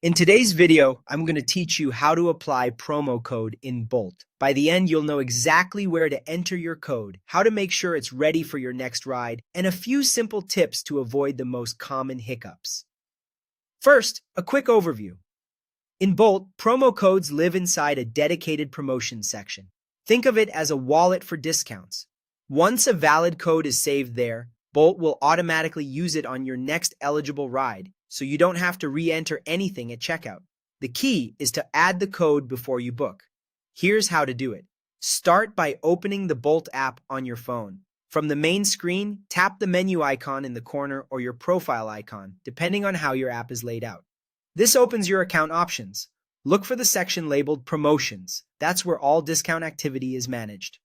In today's video, I'm going to teach you how to apply promo code in Bolt. By the end, you'll know exactly where to enter your code, how to make sure it's ready for your next ride, and a few simple tips to avoid the most common hiccups. First, a quick overview. In Bolt, promo codes live inside a dedicated promotion section. Think of it as a wallet for discounts. Once a valid code is saved there, Bolt will automatically use it on your next eligible ride, so you don't have to re-enter anything at checkout. The key is to add the code before you book. Here's how to do it. Start by opening the Bolt app on your phone. From the main screen, tap the menu icon in the corner or your profile icon, depending on how your app is laid out. This opens your account options. Look for the section labeled Promotions. That's where all discount activity is managed.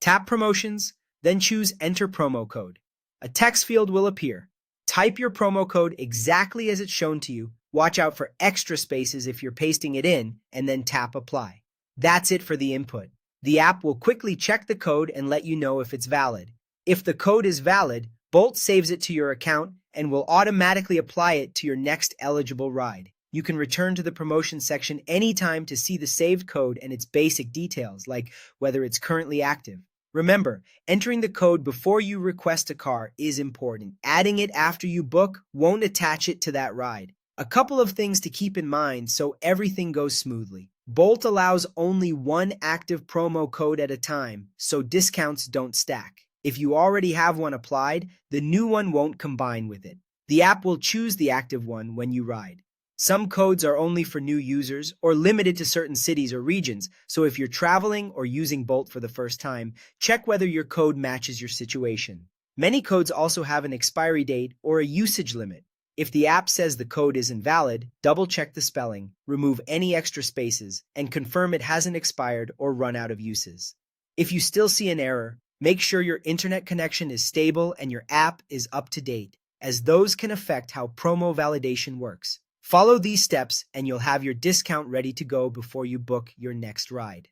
Tap Promotions, then choose Enter Promo Code. A text field will appear. Type your promo code exactly as it's shown to you. Watch out for extra spaces if you're pasting it in, and then tap Apply. That's it for the input. The app will quickly check the code and let you know if it's valid. If the code is valid, Bolt saves it to your account and will automatically apply it to your next eligible ride. You can return to the promotion section anytime to see the saved code and its basic details, like whether it's currently active. Remember, entering the code before you request a car is important. Adding it after you book won't attach it to that ride. A couple of things to keep in mind so everything goes smoothly. Bolt allows only one active promo code at a time, so discounts don't stack. If you already have one applied, the new one won't combine with it. The app will choose the active one when you ride. Some codes are only for new users or limited to certain cities or regions, so if you're traveling or using Bolt for the first time, check whether your code matches your situation. Many codes also have an expiry date or a usage limit. If the app says the code isn't valid, double-check the spelling, remove any extra spaces, and confirm it hasn't expired or run out of uses. If you still see an error, make sure your internet connection is stable and your app is up to date, as those can affect how promo validation works. Follow these steps and you'll have your discount ready to go before you book your next ride.